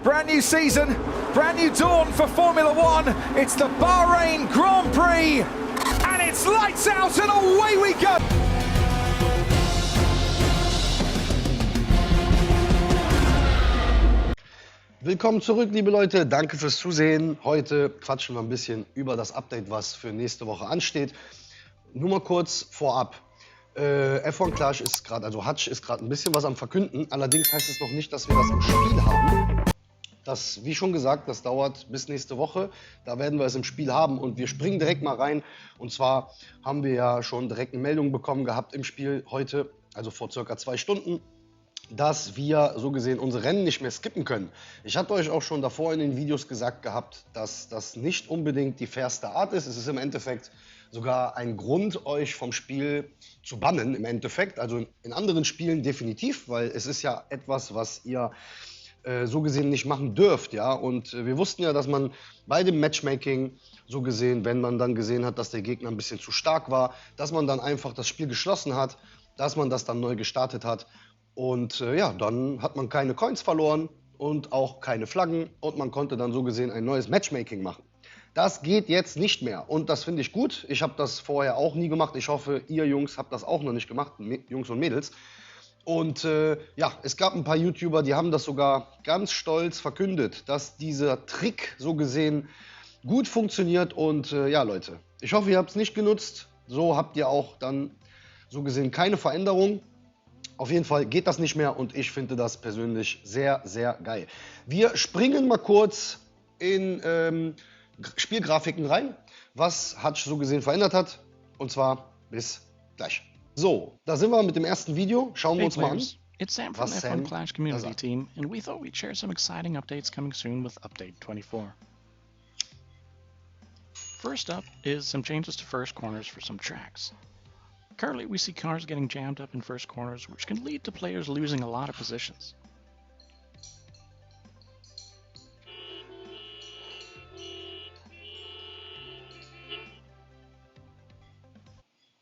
Brand new season, brand new dawn for Formula One. It's the Bahrain Grand Prix, and it's lights out and away we go. Willkommen zurück, liebe Leute. Danke fürs Zusehen. Heute quatschen wir ein bisschen über das Update, was für nächste Woche ansteht. Nur mal kurz vorab. F1 Clash ist gerade, also Hutch ist gerade ein bisschen was am Verkünden. Allerdings heißt es noch nicht, dass wir das im Spiel haben. Das, wie schon gesagt, das dauert bis nächste Woche. Da werden wir es im Spiel haben und wir springen direkt mal rein. Und zwar haben wir ja schon direkt eine Meldung bekommen gehabt im Spiel heute, also vor circa 2 Stunden, dass wir so gesehen unsere Rennen nicht mehr skippen können. Ich hatte euch auch schon davor in den Videos gesagt gehabt, dass das nicht unbedingt die fairste Art ist. Es ist im Endeffekt sogar ein Grund, euch vom Spiel zu bannen, im Endeffekt. Also in anderen Spielen definitiv, weil es ist ja etwas, was ihr so gesehen nicht machen dürft, ja. Und wir wussten ja, dass man bei dem Matchmaking so gesehen, wenn man dann gesehen hat, dass der Gegner ein bisschen zu stark war, dass man dann einfach das Spiel geschlossen hat, dass man das dann neu gestartet hat. Und ja, dann hat man keine Coins verloren und auch keine Flaggen und man konnte dann so gesehen ein neues Matchmaking machen. Das geht jetzt nicht mehr und das finde ich gut. Ich habe das vorher auch nie gemacht. Ich hoffe, ihr Jungs habt das auch noch nicht gemacht, Jungs und Mädels. Und ja, es gab ein paar YouTuber, die haben das sogar ganz stolz verkündet, dass dieser Trick so gesehen gut funktioniert. Und ja, Leute, ich hoffe, ihr habt es nicht genutzt. So habt ihr auch dann so gesehen keine Veränderung. Auf jeden Fall geht das nicht mehr und ich finde das persönlich sehr, sehr geil. Wir springen mal kurz in Spielgrafiken rein, was Hutch so gesehen verändert hat. Und zwar bis gleich. So, da sind wir mit dem ersten Video. Schauen wir uns mal an. It's Sam from the F1 Clash community team, and we thought we'd share some exciting updates coming soon with Update 24. First up is some changes to first corners for some tracks. Currently, we see cars getting jammed up in first corners, which can lead to players losing a lot of positions.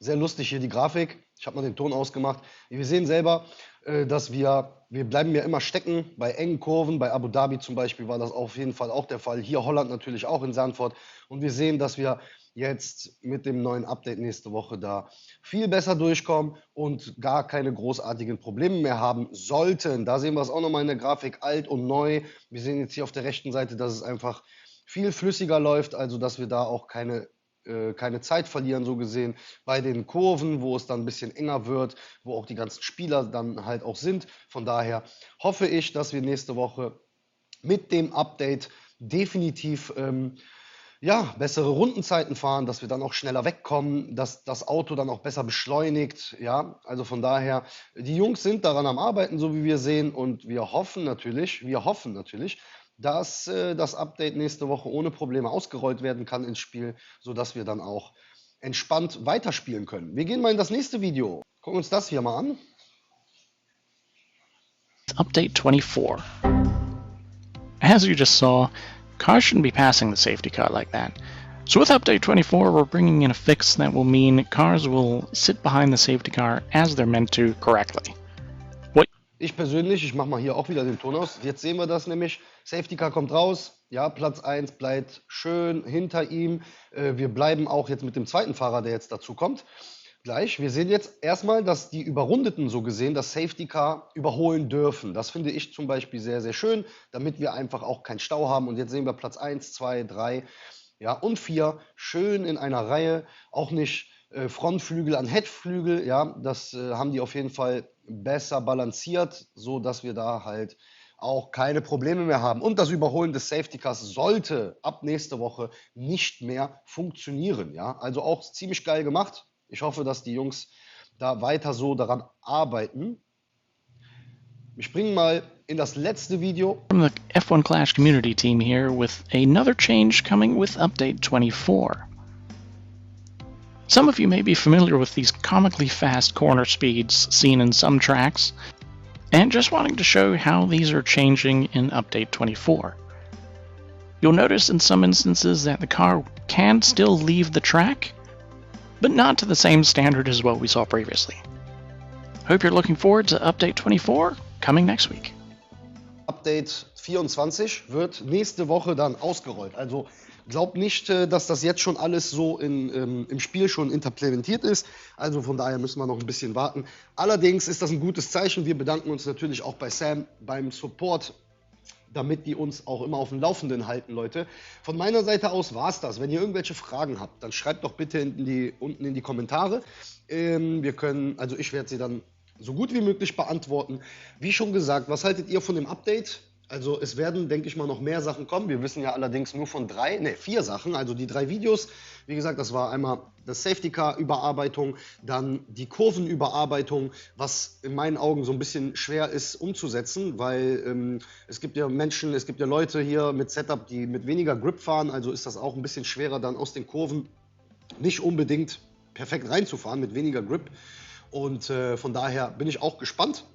Sehr lustig hier die Grafik. Ich habe mal den Ton ausgemacht. Wir sehen selber, dass wir bleiben ja immer stecken bei engen Kurven. Bei Abu Dhabi zum Beispiel war das auf jeden Fall auch der Fall. Hier Holland natürlich auch in Zandvoort. Und wir sehen, dass wir jetzt mit dem neuen Update nächste Woche da viel besser durchkommen und gar keine großartigen Probleme mehr haben sollten. Da sehen wir es auch nochmal in der Grafik, alt und neu. Wir sehen jetzt hier auf der rechten Seite, dass es einfach viel flüssiger läuft, also dass wir da auch keine Zeit verlieren, so gesehen, bei den Kurven, wo es dann ein bisschen enger wird, wo auch die ganzen Spieler dann halt auch sind. Von daher hoffe ich, dass wir nächste Woche mit dem Update definitiv ja, bessere Rundenzeiten fahren, dass wir dann auch schneller wegkommen, dass das Auto dann auch besser beschleunigt. Ja, also von daher, die Jungs sind daran am Arbeiten, so wie wir sehen, und wir hoffen natürlich, dass das Update nächste Woche ohne Probleme ausgerollt werden kann ins Spiel, sodass wir dann auch entspannt weiterspielen können. Wir gehen mal in das nächste Video. Gucken uns das hier mal an. Update 24. As you just saw, cars shouldn't be passing the safety car like that. So with Update 24, we're bringing in a fix that will mean cars will sit behind the safety car as they're meant to correctly. Ich persönlich, ich mache mal hier auch wieder den Ton aus. Jetzt sehen wir das nämlich. Safety Car kommt raus. Ja, Platz 1 bleibt schön hinter ihm. Wir bleiben auch jetzt mit dem zweiten Fahrer, der jetzt dazu kommt. Gleich. Wir sehen jetzt erstmal, dass die Überrundeten so gesehen das Safety Car überholen dürfen. Das finde ich zum Beispiel sehr, sehr schön, damit wir einfach auch keinen Stau haben. Und jetzt sehen wir Platz 1, 2, 3 ja, und 4 schön in einer Reihe. Auch nicht Frontflügel an Heckflügel. Ja, das haben die auf jeden Fall besser balanciert, so dass wir da halt auch keine Probleme mehr haben. Und das Überholen des Safety Cars sollte ab nächste Woche nicht mehr funktionieren. Ja, also auch ziemlich geil gemacht. Ich hoffe, dass die Jungs da weiter so daran arbeiten. Wir springen mal in das letzte Video. From the F1 Clash community team here with another change coming with Update 24. Some of you may be familiar with these comically fast corner speeds seen in some tracks, and just wanting to show how these are changing in Update 24. You'll notice in some instances that the car can still leave the track, but not to the same standard as what we saw previously. Hope you're looking forward to Update 24 coming next week. Update 24 wird nächste Woche dann ausgerollt. Also glaubt nicht, dass das jetzt schon alles so im Spiel schon implementiert ist. Also von daher müssen wir noch ein bisschen warten. Allerdings ist das ein gutes Zeichen. Wir bedanken uns natürlich auch bei Sam beim Support, damit die uns auch immer auf dem Laufenden halten, Leute. Von meiner Seite aus war es das. Wenn ihr irgendwelche Fragen habt, dann schreibt doch bitte unten in die Kommentare. Ich werde sie dann so gut wie möglich beantworten. Wie schon gesagt, was haltet ihr von dem Update? Also es werden, denke ich mal, noch mehr Sachen kommen. Wir wissen ja allerdings nur von 4 Sachen. Also die 3 Videos. Wie gesagt, das war einmal das Safety Car Überarbeitung, dann die Kurvenüberarbeitung, was in meinen Augen so ein bisschen schwer ist umzusetzen, weil es gibt ja Menschen, es gibt ja Leute hier mit Setup, die mit weniger Grip fahren. Also ist das auch ein bisschen schwerer, dann aus den Kurven nicht unbedingt perfekt reinzufahren mit weniger Grip. Und von daher bin ich auch gespannt.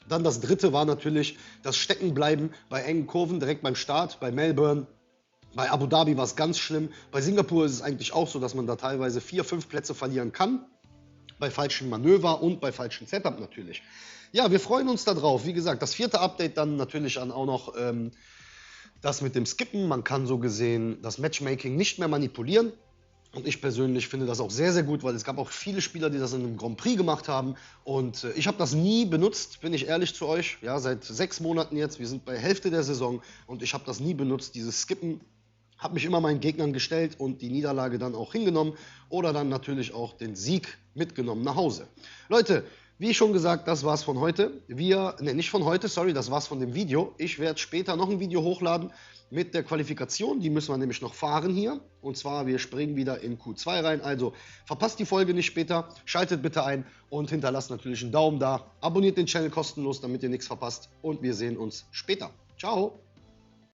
Dann das dritte war natürlich das Steckenbleiben bei engen Kurven direkt beim Start, bei Melbourne. Bei Abu Dhabi war es ganz schlimm. Bei Singapur ist es eigentlich auch so, dass man da teilweise 4, 5 Plätze verlieren kann. Bei falschen Manöver und bei falschen Setup natürlich. Ja, wir freuen uns darauf. Wie gesagt, das 4. Update dann natürlich auch noch das mit dem Skippen. Man kann so gesehen das Matchmaking nicht mehr manipulieren. Und ich persönlich finde das auch sehr, sehr gut, weil es gab auch viele Spieler, die das in einem Grand Prix gemacht haben. Und ich habe das nie benutzt, bin ich ehrlich zu euch. Ja, seit 6 Monaten jetzt, wir sind bei Hälfte der Saison und ich habe das nie benutzt, dieses Skippen. Habe mich immer meinen Gegnern gestellt und die Niederlage dann auch hingenommen oder dann natürlich auch den Sieg mitgenommen nach Hause. Leute, wie schon gesagt, das war's von heute. Nicht von heute, sorry, das war's von dem Video. Ich werde später noch ein Video hochladen mit der Qualifikation. Die müssen wir nämlich noch fahren hier. Und zwar, wir springen wieder in Q2 rein. Also verpasst die Folge nicht später. Schaltet bitte ein und hinterlasst natürlich einen Daumen da. Abonniert den Channel kostenlos, damit ihr nichts verpasst. Und wir sehen uns später. Ciao.